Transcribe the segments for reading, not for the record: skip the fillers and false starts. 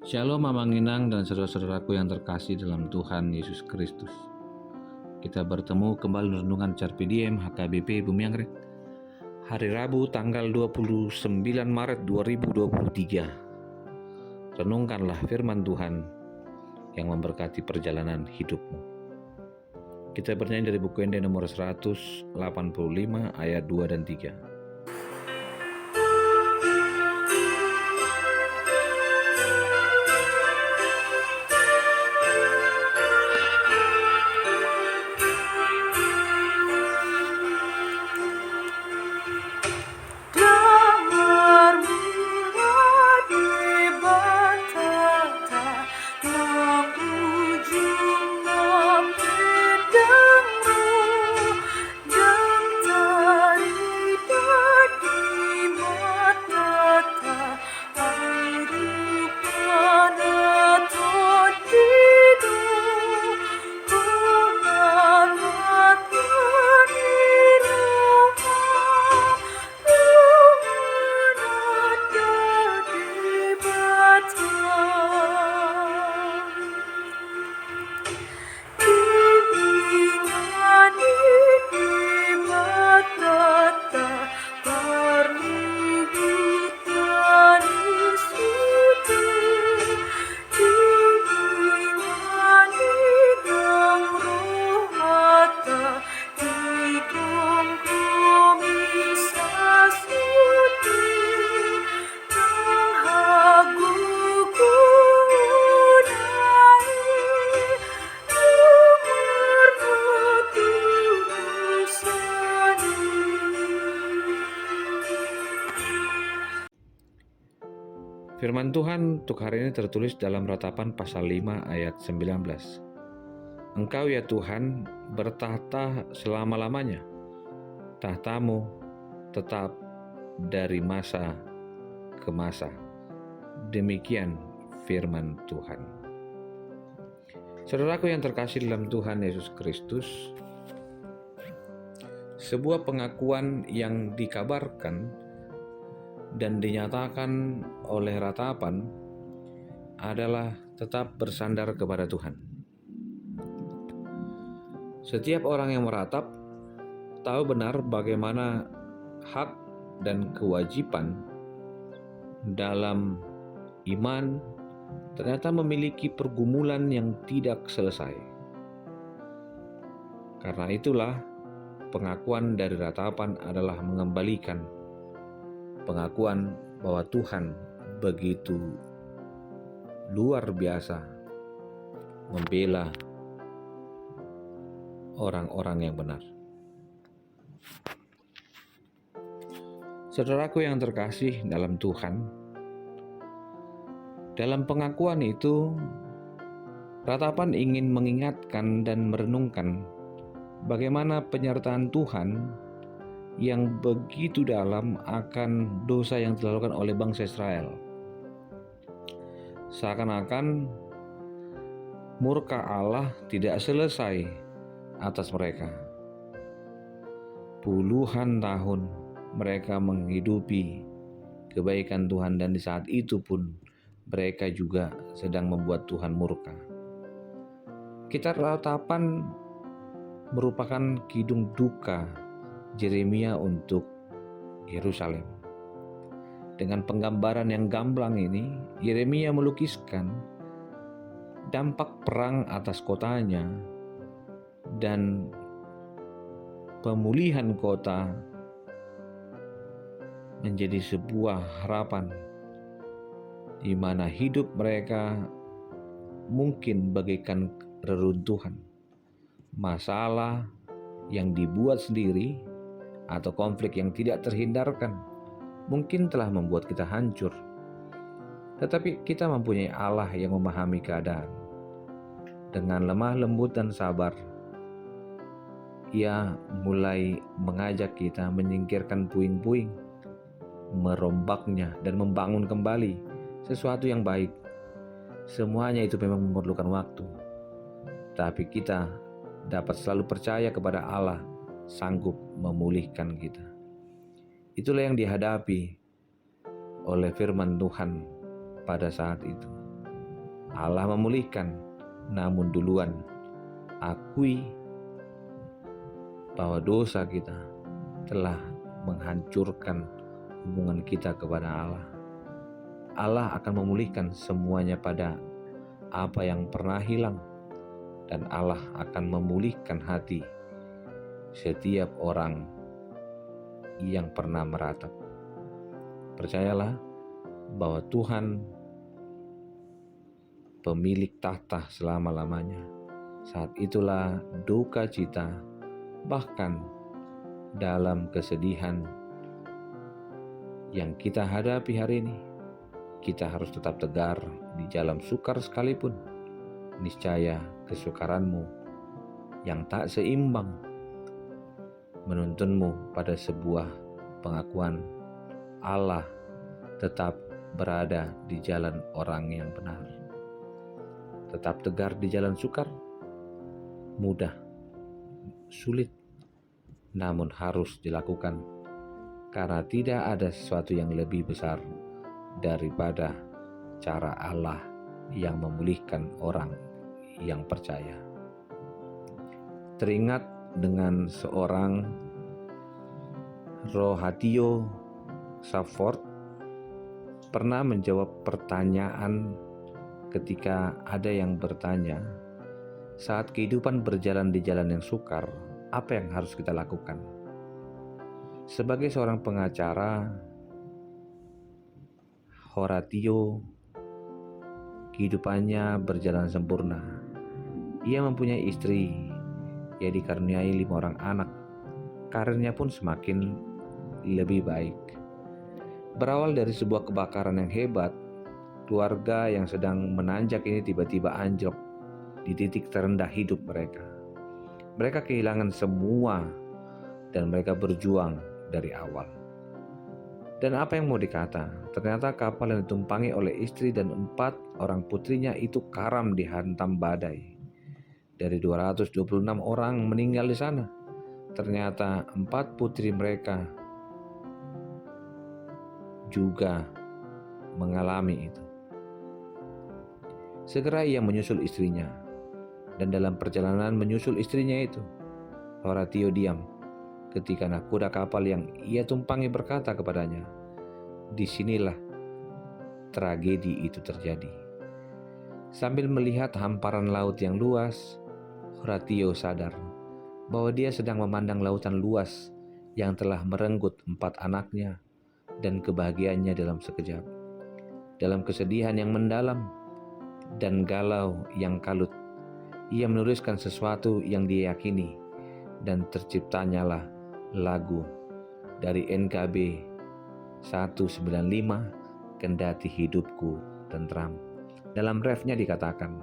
Shalom Mama Nginang dan saudara-saudaraku yang terkasih dalam Tuhan Yesus Kristus. Kita bertemu kembali renungan Carpe Diem HKBP Bumi Anggrek. Hari Rabu tanggal 29 Maret 2023. Renungkanlah firman Tuhan yang memberkati perjalanan hidupmu. Kita bernyanyi dari buku Ende nomor 185 ayat 2 dan 3. Firman Tuhan untuk hari ini tertulis dalam Ratapan pasal 5 ayat 19. Engkau ya Tuhan bertahta selama-lamanya, tahtamu tetap dari masa ke masa. Demikian firman Tuhan. Saudaraku yang terkasih dalam Tuhan Yesus Kristus, sebuah pengakuan yang dikabarkan dan dinyatakan oleh Ratapan adalah tetap bersandar kepada Tuhan. Setiap orang yang meratap tahu benar bagaimana hak dan kewajiban dalam iman ternyata memiliki pergumulan yang tidak selesai. Karena itulah pengakuan dari Ratapan adalah mengembalikan pengakuan bahwa Tuhan begitu luar biasa membela orang-orang yang benar. Saudaraku yang terkasih dalam Tuhan, dalam pengakuan itu Ratapan ingin mengingatkan dan merenungkan bagaimana penyertaan Tuhan yang begitu dalam akan dosa yang dilakukan oleh bangsa Israel. Seakan-akan murka Allah tidak selesai atas mereka. Puluhan tahun mereka menghidupi kebaikan Tuhan dan di saat itu pun mereka juga sedang membuat Tuhan murka. Kitab Ratapan merupakan kidung duka Yeremia untuk Yerusalem. Dengan penggambaran yang gamblang ini, Yeremia melukiskan dampak perang atas kotanya dan pemulihan kota menjadi sebuah harapan di mana hidup mereka mungkin bagaikan reruntuhan. Masalah yang dibuat sendiri atau konflik yang tidak terhindarkan mungkin telah membuat kita hancur. Tetapi kita mempunyai Allah yang memahami keadaan. Dengan lemah lembut dan sabar, Ia mulai mengajak kita menyingkirkan puing-puing, merombaknya dan membangun kembali sesuatu yang baik. Semuanya itu memang memerlukan waktu. Tapi kita dapat selalu percaya kepada Allah sanggup memulihkan kita. Itulah yang dihadapi oleh firman Tuhan pada saat itu. Allah memulihkan, namun duluan akui bahwa dosa kita telah menghancurkan hubungan kita kepada Allah. Allah akan memulihkan semuanya pada apa yang pernah hilang, dan Allah akan memulihkan hati setiap orang yang pernah meratap. Percayalah bahwa Tuhan pemilik tahta selama-lamanya. Saat itulah duka cita, bahkan dalam kesedihan yang kita hadapi hari ini, kita harus tetap tegar di dalam sukar sekalipun. Niscaya kesukaranmu yang tak seimbang menuntunmu pada sebuah pengakuan Allah tetap berada di jalan orang yang benar. Tetap tegar di jalan sukar, mudah, sulit, namun harus dilakukan karena tidak ada sesuatu yang lebih besar daripada cara Allah yang memulihkan orang yang percaya. Teringat dengan seorang Rohatio Safford pernah menjawab pertanyaan ketika ada yang bertanya, saat kehidupan berjalan di jalan yang sukar, apa yang harus kita lakukan? Sebagai seorang pengacara, Horatio kehidupannya berjalan sempurna. Ia mempunyai istri, ia dikaruniai 5 orang anak. Karirnya pun semakin lebih baik. Berawal dari sebuah kebakaran yang hebat, keluarga yang sedang menanjak ini tiba-tiba anjlok di titik terendah hidup mereka. Mereka kehilangan semua dan mereka berjuang dari awal. Dan apa yang mau dikata, ternyata kapal yang ditumpangi oleh istri dan 4 orang putrinya itu karam dihantam badai. Dari 226 orang meninggal di sana, ternyata 4 putri mereka juga mengalami itu. Segera ia menyusul istrinya, dan dalam perjalanan menyusul istrinya itu, Horatio diam ketika nahkoda kapal yang ia tumpangi berkata kepadanya, "Disinilah tragedi itu terjadi." Sambil melihat hamparan laut yang luas, Horatio sadar bahwa dia sedang memandang lautan luas yang telah merenggut 4 anaknya dan kebahagiaannya dalam sekejap. Dalam kesedihan yang mendalam dan galau yang kalut, ia menuliskan sesuatu yang dia yakini, dan terciptanyalah lagu dari NKB 195, "Kendati hidupku tentram." Dalam refnya dikatakan,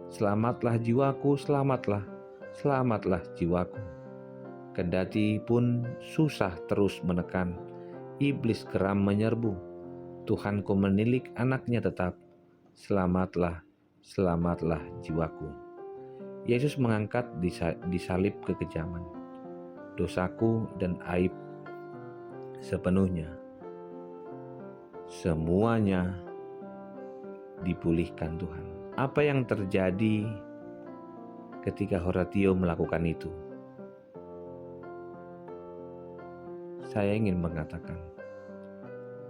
"Selamatlah jiwaku, selamatlah, selamatlah jiwaku. Kendati pun susah terus menekan, iblis geram menyerbu, Tuhanku menilik anaknya tetap, selamatlah, selamatlah jiwaku." Yesus mengangkat di salib kekejaman, dosaku dan aib sepenuhnya. Semuanya dipulihkan Tuhan. Apa yang terjadi ketika Horatio melakukan itu? Saya ingin mengatakan,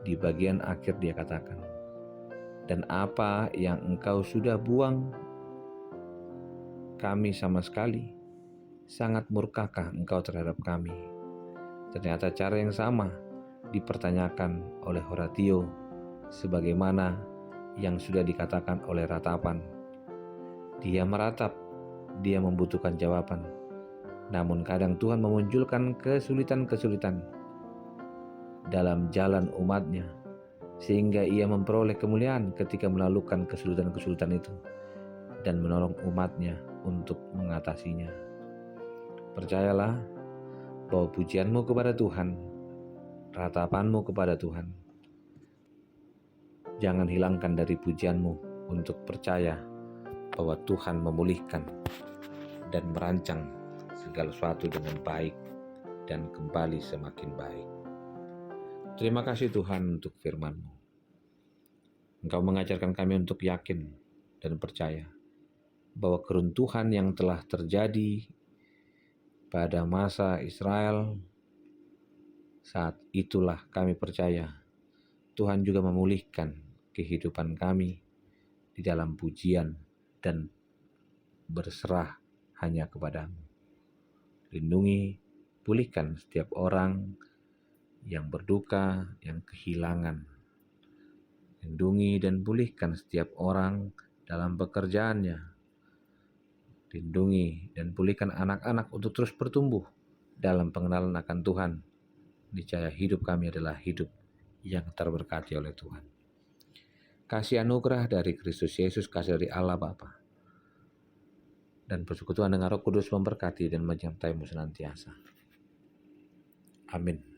di bagian akhir dia katakan, "Dan apa yang engkau sudah buang, kami sama sekali, sangat murkakah engkau terhadap kami?" Ternyata cara yang sama dipertanyakan oleh Horatio sebagaimana yang sudah dikatakan oleh ratapan. Dia meratap, dia membutuhkan jawaban. Namun kadang Tuhan memunculkan kesulitan-kesulitan dalam jalan umatnya, sehingga ia memperoleh kemuliaan ketika melalukan kesulitan-kesulitan itu dan menolong umatnya untuk mengatasinya. Percayalah bahwa pujianmu kepada Tuhan, ratapanmu kepada Tuhan, jangan hilangkan dari pujianmu untuk percaya bahwa Tuhan memulihkan dan merancang segala sesuatu dengan baik dan kembali semakin baik. Terima kasih Tuhan untuk firman-Mu. Engkau mengajarkan kami untuk yakin dan percaya bahwa keruntuhan yang telah terjadi pada masa Israel, saat itulah kami percaya Tuhan juga memulihkan kehidupan kami di dalam pujian dan berserah hanya kepadamu. Lindungi, pulihkan setiap orang yang berduka, yang kehilangan. Lindungi dan pulihkan setiap orang dalam pekerjaannya. Lindungi dan pulihkan anak-anak untuk terus bertumbuh dalam pengenalan akan Tuhan. Niscaya hidup kami adalah hidup yang terberkati oleh Tuhan. Kasih anugerah dari Kristus Yesus, kasih dari Allah Bapa, dan persekutuan dengan Roh Kudus memberkati dan menyertai-Mu senantiasa. Amin.